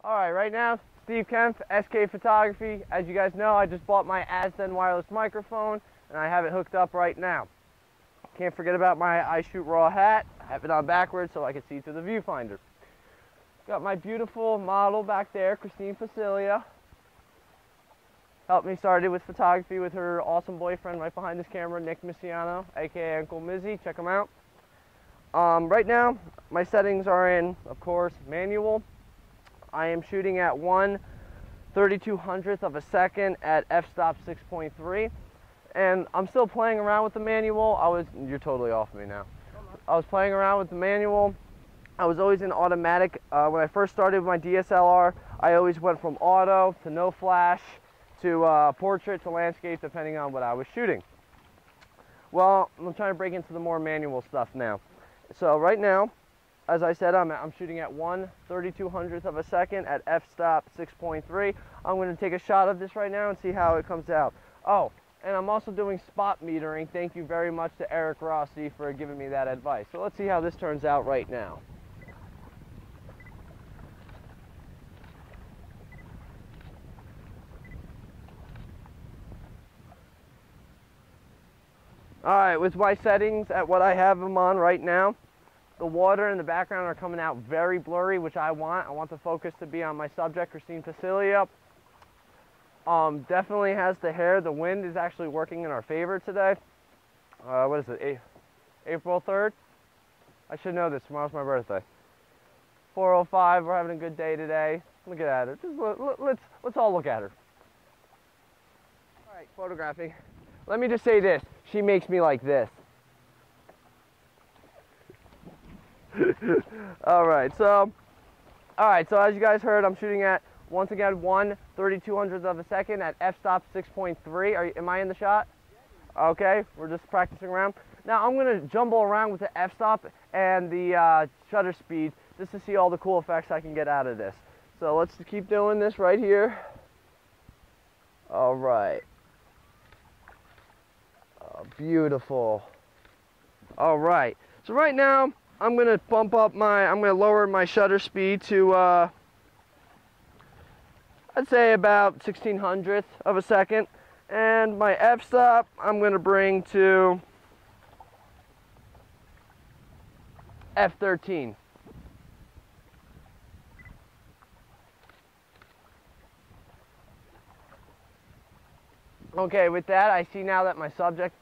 Alright, right now, Steve Kempf, SK Photography. As you guys know, I just bought my Azden wireless microphone, and I have it hooked up right now. Can't forget about my I Shoot Raw hat. I have it on backwards so I can see through the viewfinder. Got my beautiful model back there, Christine Facilia. Helped me started with photography with her awesome boyfriend right behind this camera, Nick Misiano, aka Uncle Mizzy. Check him out. Right now, my settings are in, of course, manual. I am shooting at 1/3200th of a second at f-stop 6.3, and I'm still playing around with the manual. You're totally off me now. I was playing around with the manual. I was always in automatic. When I first started with my DSLR, I always went from auto to no flash to portrait to landscape, depending on what I was shooting. Well, I'm trying to break into the more manual stuff now. So right now, as I said, I'm shooting at 1/3200th of a second at f-stop 6.3. I'm going to take a shot of this right now and see how it comes out. Oh, and I'm also doing spot metering. Thank you very much to Eric Rossi for giving me that advice. So let's see how this turns out right now. Alright, with my settings at what I have them on right now, the water in the background are coming out very blurry, which I want. I want the focus to be on my subject, Christine Facilia. Definitely has the hair. The wind is actually working in our favor today. What is it, April 3rd? I should know this. Tomorrow's my birthday. 4:05, we're having a good day today. Look at her. Just let's all look at her. All right, photographing. Let me just say this. She makes me like this. Alright, so as you guys heard, I'm shooting at, once again, 1/3200th of a second at f-stop 6.3. Am I in the shot? Okay, we're just practicing around. Now I'm going to jumble around with the f-stop and the shutter speed just to see all the cool effects I can get out of this. So let's keep doing this right here. Alright. Oh, beautiful. Alright, so right now, I'm going to lower my shutter speed to, I'd say about 1/1600th of a second. And my f-stop, I'm going to bring to f13. Okay, with that, I see now that my subject,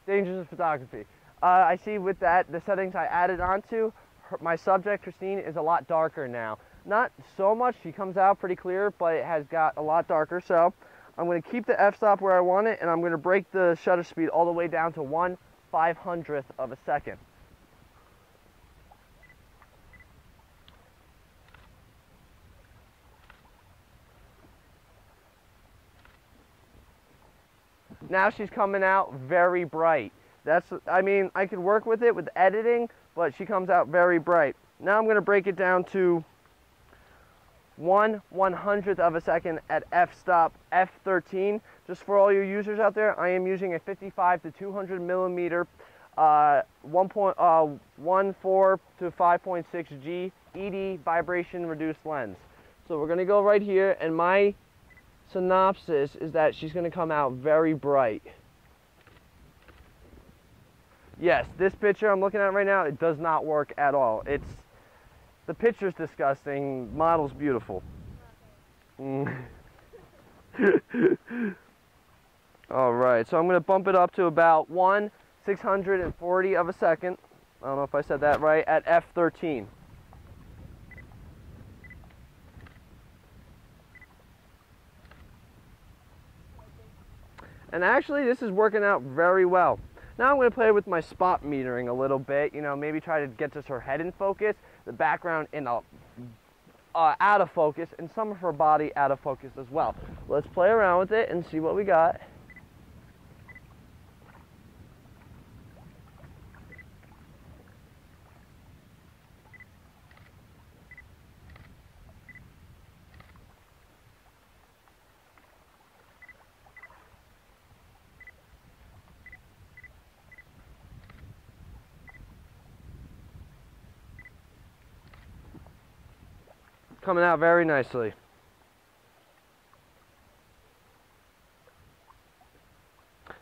dangers of photography. I see with that, the settings I added onto, my subject, Christine, is a lot darker now. Not so much, she comes out pretty clear, but it has got a lot darker. So I'm going to keep the f-stop where I want it, and I'm going to break the shutter speed all the way down to 1/500th of a second. Now she's coming out very bright. I could work with it with editing, but she comes out very bright. Now I'm going to break it down to 1/100th of a second at f-stop f13. Just for all you users out there, I am using a 55 to 200 millimeter 1.14 to 5.6 G ED vibration reduced lens. So we're going to go right here, and my synopsis is that she's going to come out very bright. Yes, this picture I'm looking at right now, it does not work at all. The picture's disgusting, model's beautiful. Alright, so I'm going to bump it up to about 1/640 of a second. I don't know if I said that right, at f13. And actually, this is working out very well. Now I'm going to play with my spot metering a little bit, maybe try to get just her head in focus, the background in out of focus, and some of her body out of focus as well. Let's play around with it and see what we got. Coming out very nicely.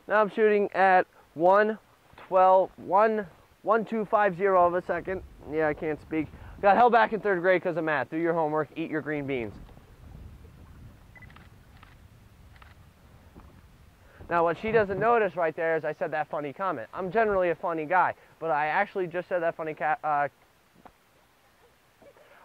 Now I'm shooting at 1:12.50 of a second. Yeah, I can't speak. Got held back in 3rd grade because of math. Do your homework, eat your green beans. Now what she doesn't notice right there is I said that funny comment. I'm generally a funny guy, but I actually just said that funny cat.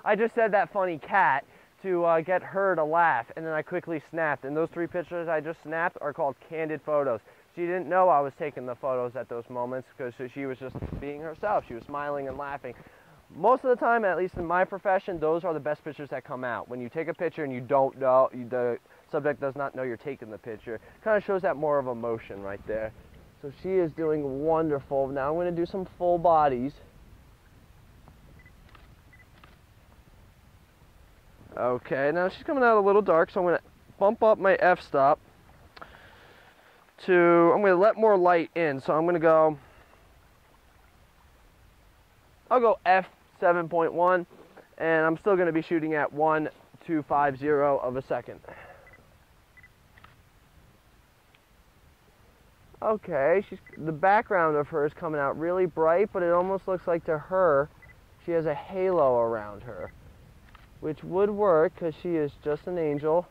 I just said that funny cat to get her to laugh, and then I quickly snapped. And those 3 pictures I just snapped are called candid photos. She didn't know I was taking the photos at those moments because she was just being herself. She was smiling and laughing. Most of the time, at least in my profession, those are the best pictures that come out. When you take a picture and you don't know, the subject does not know you're taking the picture, kind of shows that more of emotion right there. So she is doing wonderful. Now I'm going to do some full bodies. Okay, now she's coming out a little dark, so I'm going to bump up my f-stop to, I'm going to let more light in, so I'm going to go, I'll go f7.1, and I'm still going to be shooting at 1:250 of a second. Okay, the background of her is coming out really bright, but it almost looks like to her, she has a halo around her, which would work because she is just an angel.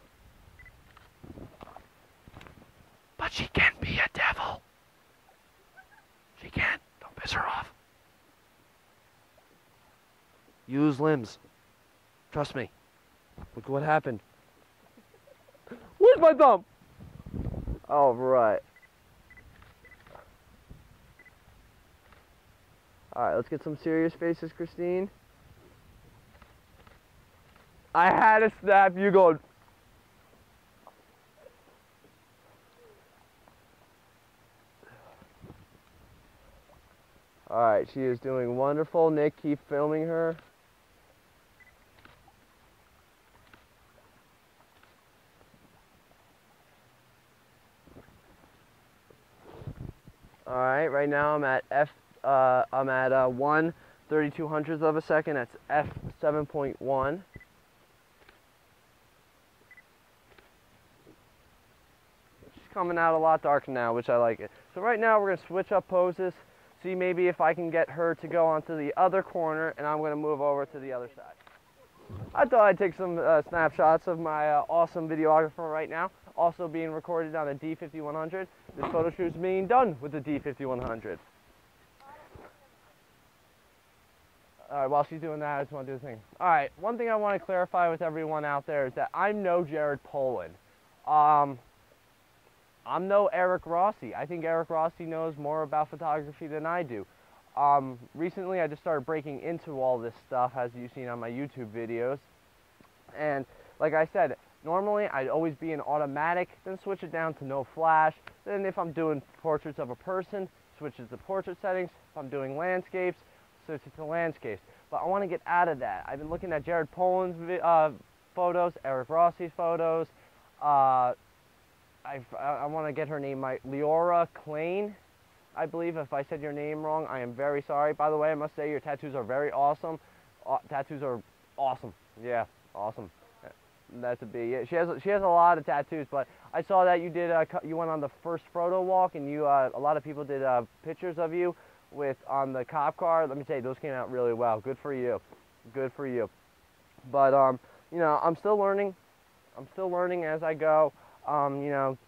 But she can be a devil. She can. Don't piss her off. Use limbs. Trust me. Look what happened. Where's my thumb? All right. All right, let's get some serious faces, Christine. I had a snap. You go. All right, she is doing wonderful. Nick, keep filming her. All right, right now I'm at 1/3200th of a second. That's f7.1. She's coming out a lot darker now, which I like it. So right now we're gonna switch up poses. See maybe if I can get her to go onto the other corner, and I'm going to move over to the other side. I thought I'd take some snapshots of my awesome videographer right now, also being recorded on a D5100. This photo shoot is being done with the D5100. All right, while she's doing that, I just want to do the thing. All right, one thing I want to clarify with everyone out there is that I'm no Jared Polin. I'm no Eric Rossi. I think Eric Rossi knows more about photography than I do. Recently, I just started breaking into all this stuff, as you've seen on my YouTube videos. And like I said, normally I'd always be in automatic, then switch it down to no flash. Then if I'm doing portraits of a person, switch it to portrait settings. If I'm doing landscapes, switch it to landscapes. But I want to get out of that. I've been looking at Jared Polin's photos, Eric Rossi's photos. I want to get her name right. Leora Klein, I believe. If I said your name wrong, I am very sorry. By the way, I must say your tattoos are very awesome. Tattoos are awesome. Yeah, awesome. That's a B. Yeah, she has a lot of tattoos, but I saw that you did you went on the first photo walk, and you a lot of people did pictures of you on the cop car. Let me tell you, those came out really well. Good for you. Good for you. But you know, I'm still learning. I'm still learning as I go. You know,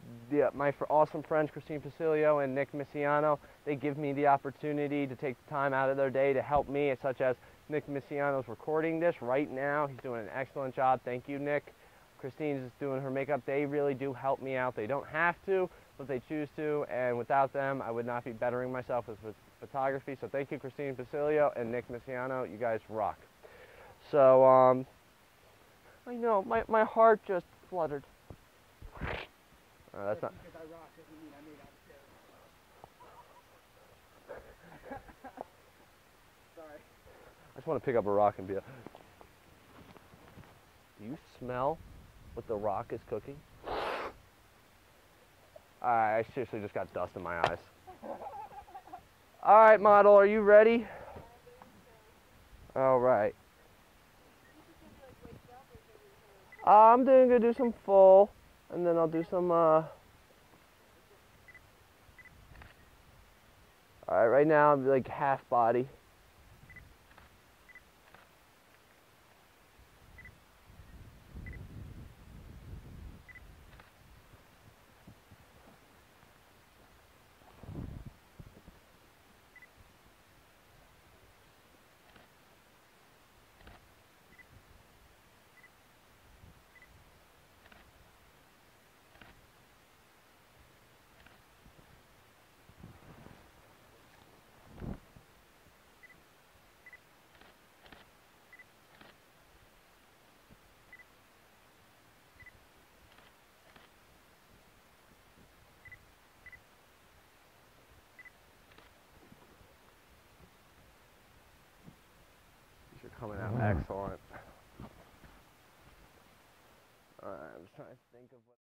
my awesome friends Christine Facilio and Nick Missiano, they give me the opportunity to take the time out of their day to help me, such as Nick Missiano's recording this right now. He's doing an excellent job. Thank you, Nick. Christine's just doing her makeup. They really do help me out. They don't have to, but they choose to, and without them, I would not be bettering myself with photography. So thank you, Christine Facilio and Nick Missiano. You guys rock. So, I know, my heart just fluttered. That's not. Because I rock doesn't mean I made out of Sorry. I just want to pick up a rock and be like, do you smell what the rock is cooking? I seriously just got dust in my eyes. All right, model, are you ready? All right. I'm gonna do some full, and then I'll do some, alright, right now I'm like half body. You're coming out excellent. Alright, I'm just trying to think of what